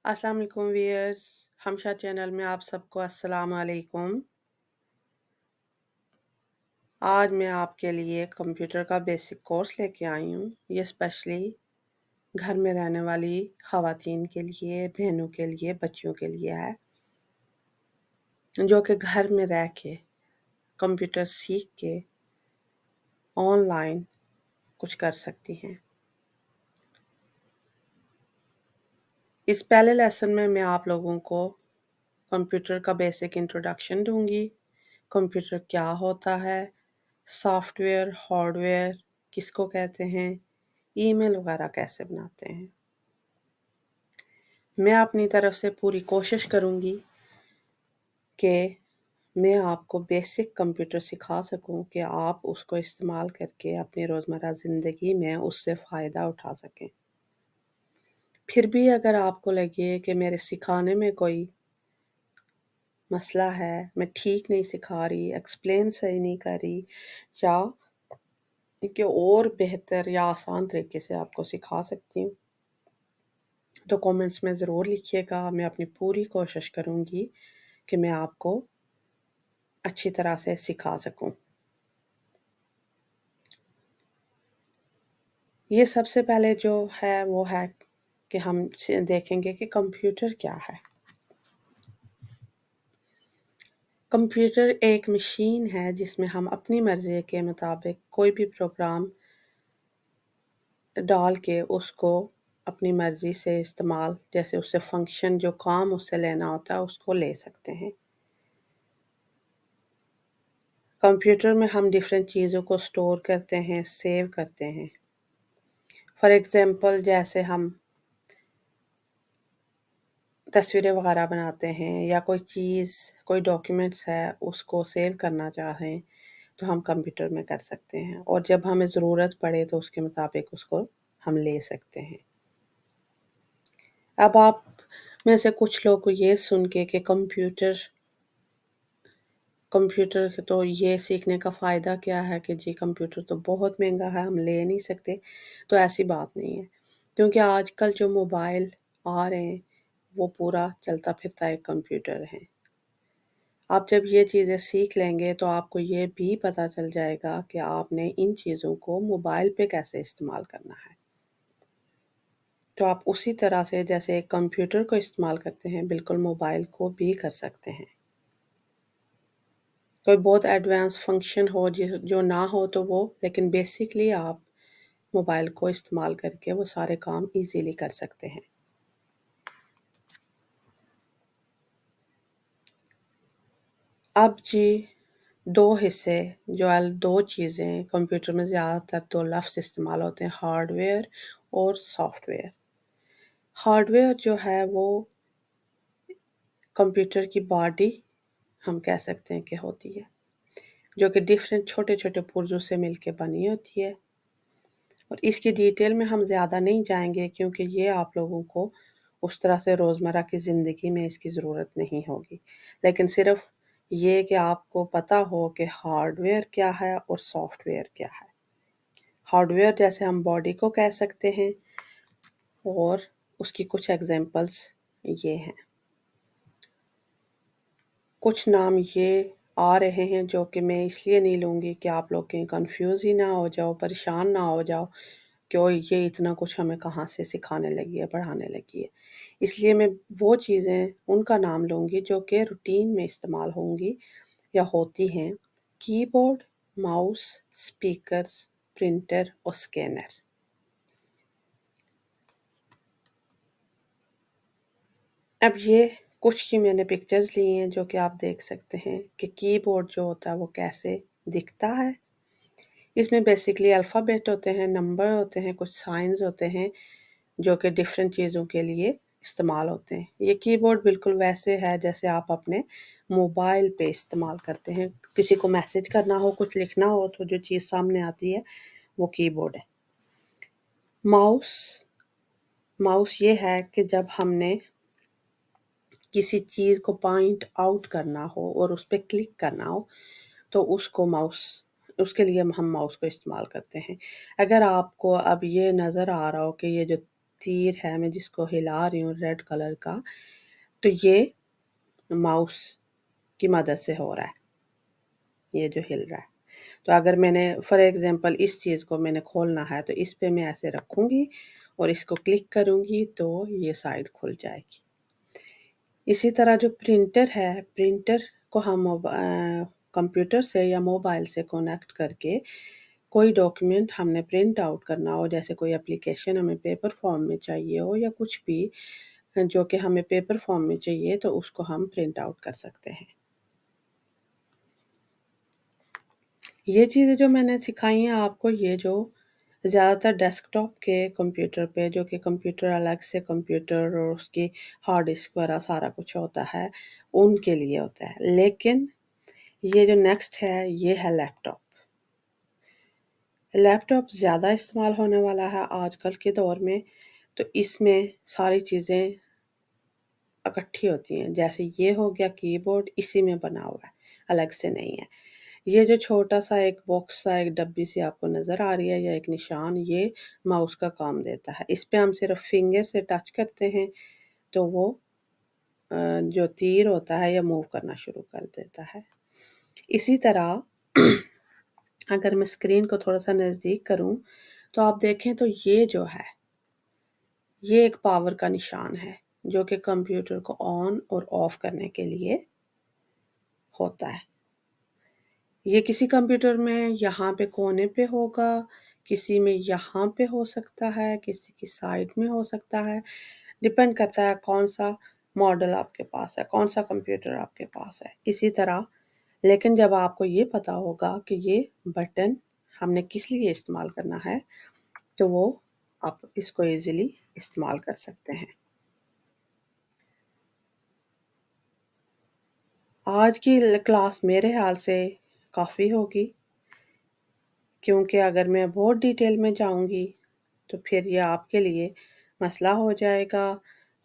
अस्सलाम वालेकुम viewers. हमशा channel में आप सबको अस्सलाम वालेकुम। आज मैं आपके लिए कंप्यूटर का बेसिक कोर्स लेके आई हूँ। ये स्पेशली घर में रहने वाली ख़वातीन के लिए, बहनों के लिए, बच्चियों के लिए है, जो कि घर में रह के कंप्यूटर सीख के ऑनलाइन कुछ कर सकती हैं। इस पहले लेसन में मैं आप लोगों को कंप्यूटर का बेसिक इंट्रोडक्शन दूंगी। कंप्यूटर क्या होता है, सॉफ्टवेयर, हार्डवेयर किसको कहते हैं, ईमेल वगैरह कैसे बनाते हैं। मैं अपनी तरफ से पूरी कोशिश करूँगी कि मैं आपको बेसिक कंप्यूटर सिखा सकूँ कि आप उसको इस्तेमाल करके अपनी रोज़मर्रा ज़िंदगी में उससे फ़ायदा उठा सकें। फिर भी अगर आपको लगे कि मेरे सिखाने में कोई मसला है, मैं ठीक नहीं सिखा रही, एक्सप्लेन सही नहीं कर रही, या कि और बेहतर या आसान तरीके से आपको सिखा सकती हूँ, तो कमेंट्स में ज़रूर लिखिएगा। मैं अपनी पूरी कोशिश करूँगी कि मैं आपको अच्छी तरह से सिखा सकूँ। ये सबसे पहले जो है वो है कि हम देखेंगे कि कंप्यूटर क्या है। कंप्यूटर एक मशीन है जिसमें हम अपनी मर्ज़ी के मुताबिक कोई भी प्रोग्राम डाल के उसको अपनी मर्ज़ी से इस्तेमाल, जैसे उससे फ़ंक्शन जो काम उससे लेना होता है उसको ले सकते हैं। कंप्यूटर में हम डिफरेंट चीज़ों को स्टोर करते हैं, सेव करते हैं। फॉर एग्ज़ाम्पल जैसे हम तस्वीरें वगैरह बनाते हैं या कोई चीज़, कोई डॉक्यूमेंट्स है उसको सेव करना चाहें तो हम कंप्यूटर में कर सकते हैं, और जब हमें ज़रूरत पड़े तो उसके मुताबिक उसको हम ले सकते हैं। अब आप में से कुछ लोग को ये सुन के कि कंप्यूटर तो ये सीखने का फ़ायदा क्या है कि जी कंप्यूटर तो बहुत महंगा है, हम ले नहीं सकते। तो ऐसी बात नहीं है, क्योंकि आजकल जो मोबाइल आ रहे हैं वो पूरा चलता फिरता एक कंप्यूटर है। आप जब ये चीज़ें सीख लेंगे तो आपको ये भी पता चल जाएगा कि आपने इन चीज़ों को मोबाइल पे कैसे इस्तेमाल करना है। तो आप उसी तरह से जैसे एक कंप्यूटर को इस्तेमाल करते हैं, बिल्कुल मोबाइल को भी कर सकते हैं। कोई बहुत एडवांस फंक्शन हो जो ना हो तो वो, लेकिन बेसिकली आप मोबाइल को इस्तेमाल करके वो सारे काम इजीली कर सकते हैं। अब जी दो हिस्से, जो दो चीज़ें कंप्यूटर में ज़्यादातर दो लफ्ज़ इस्तेमाल होते हैं, हार्डवेयर और सॉफ्टवेयर। हार्डवेयर जो है वो कंप्यूटर की बॉडी हम कह सकते हैं कि होती है, जो कि डिफरेंट छोटे छोटे पुर्जों से मिलके बनी होती है। और इसकी डिटेल में हम ज़्यादा नहीं जाएंगे क्योंकि ये आप लोगों को उस तरह से रोज़मर्रा की ज़िंदगी में इसकी ज़रूरत नहीं होगी। लेकिन सिर्फ ये कि आपको पता हो कि हार्डवेयर क्या है और सॉफ्टवेयर क्या है। हार्डवेयर जैसे हम बॉडी को कह सकते हैं, और उसकी कुछ एग्जांपल्स ये हैं। कुछ नाम ये आ रहे हैं जो कि मैं इसलिए नहीं लूँगी कि आप लोग कहीं कन्फ्यूज़ ही ना हो जाओ, परेशान ना हो जाओ कि ओह! ये इतना कुछ हमें कहाँ से सिखाने लगी है, पढ़ाने लगी है। इसलिए मैं वो चीज़ें उनका नाम लूँगी जो कि रूटीन में इस्तेमाल होंगी या होती हैं। कीबोर्ड, माउस, स्पीकर्स, प्रिंटर और स्कैनर। अब ये कुछ की मैंने पिक्चर्स ली हैं जो कि आप देख सकते हैं कि कीबोर्ड जो होता है वो कैसे दिखता है। इसमें बेसिकली अल्फ़ाबेट होते हैं, नंबर होते हैं, कुछ साइन्स होते हैं जो कि डिफरेंट चीज़ों के लिए इस्तेमाल होते हैं। ये कीबोर्ड बिल्कुल वैसे है जैसे आप अपने मोबाइल पे इस्तेमाल करते हैं। किसी को मैसेज करना हो, कुछ लिखना हो तो जो चीज़ सामने आती है वो कीबोर्ड है। माउस माउस ये है कि जब हमने किसी चीज़ को पॉइंट आउट करना हो और उस पे क्लिक करना हो तो उसके लिए हम माउस को इस्तेमाल करते हैं। अगर आपको अब ये नज़र आ रहा हो कि ये जो तीर है मैं जिसको हिला रही हूँ रेड कलर का, तो ये माउस की मदद से हो रहा है, ये जो हिल रहा है। तो अगर मैंने फॉर एग्ज़ाम्पल इस चीज़ को मैंने खोलना है तो इस पे मैं ऐसे रखूँगी और इसको क्लिक करूँगी तो ये साइड खुल जाएगी। इसी तरह जो प्रिंटर है, प्रिंटर को हम कंप्यूटर से या मोबाइल से कनेक्ट करके कोई डॉक्यूमेंट हमने प्रिंट आउट करना हो, जैसे कोई एप्लीकेशन हमें पेपर फॉर्म में चाहिए हो या कुछ भी जो कि हमें पेपर फॉर्म में चाहिए तो उसको हम प्रिंट आउट कर सकते हैं। ये चीज़ें जो मैंने सिखाई हैं आपको, ये जो ज़्यादातर डेस्कटॉप के कंप्यूटर पे, जो कि कंप्यूटर अलग से कंप्यूटर और उसकी हार्ड डिस्क वगैरह सारा कुछ होता है, उनके लिए होता है। लेकिन ये जो नेक्स्ट है, ये है लैपटॉप। लैपटॉप ज़्यादा इस्तेमाल होने वाला है आजकल के दौर में, तो इसमें सारी चीज़ें इकट्ठी होती हैं। जैसे ये हो गया कीबोर्ड, इसी में बना हुआ है, अलग से नहीं है। ये जो छोटा-सा एक बॉक्स सा, एक डब्बी सी आपको नज़र आ रही है या एक निशान, ये माउस का काम देता है। इस पे हम सिर्फ़ फिंगर से टच करते हैं, तो वो जो तीर होता है, ये मूव करना शुरू कर देता है। इसी तरह अगर मैं स्क्रीन को थोड़ा-सा नज़दीक करूँ, तो आप देखें तो ये जो है, ये एक पावर का निशान है, जो कि कंप्यूटर को ऑन और ऑफ करने के लिए होता है। ये किसी कंप्यूटर में यहाँ पे कोने पे होगा, किसी में यहाँ पे हो सकता है, किसी की साइड में हो सकता है, डिपेंड करता है कौन-सा मॉडल आपके पास है, कौन-सा कंप्यूटर आपके पास है। इसी तरह लेकिन जब आपको ये पता होगा कि ये बटन हमने किस लिए इस्तेमाल करना है, तो वो आप इसको ईज़िली इस्तेमाल कर सकते हैं। आज की क्लास मेरे ख़्याल से काफ़ी होगी, क्योंकि अगर मैं बहुत डिटेल में जाऊँगी, तो फिर ये आपके लिए मसला हो जाएगा।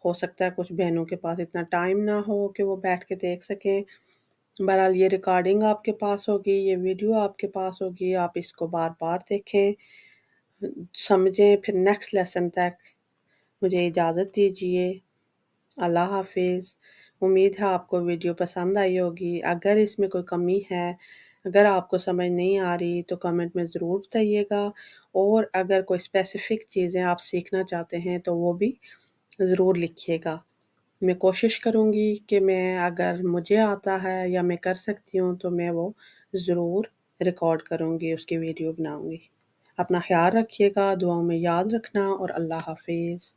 हो सकता है कुछ बहनों के पास इतना टाइम ना हो कि वो बैठ के देख सकें। बहरहाल ये रिकॉर्डिंग आपके पास होगी, ये वीडियो आपके पास होगी, आप इसको बार-बार देखें, समझें, फिर नेक्स्ट लेसन तक मुझे इजाज़त दीजिए। अल्लाह हाफ़िज़। उम्मीद है आपको वीडियो पसंद आई होगी। अगर इसमें कोई कमी है, अगर आपको समझ नहीं आ रही तो कमेंट में ज़रूर बताइएगा, और अगर कोई स्पेसिफ़िक चीज़ें आप सीखना चाहते हैं तो वो भी ज़रूर लिखिएगा। मैं कोशिश करूँगी कि मैं अगर मुझे आता है या मैं कर सकती हूँ तो मैं वो ज़रूर रिकॉर्ड करूँगी, उसकी वीडियो बनाऊँगी। अपना ख़्याल रखिएगा, दुआओं में याद रखना, और अल्लाह हाफ़िज़।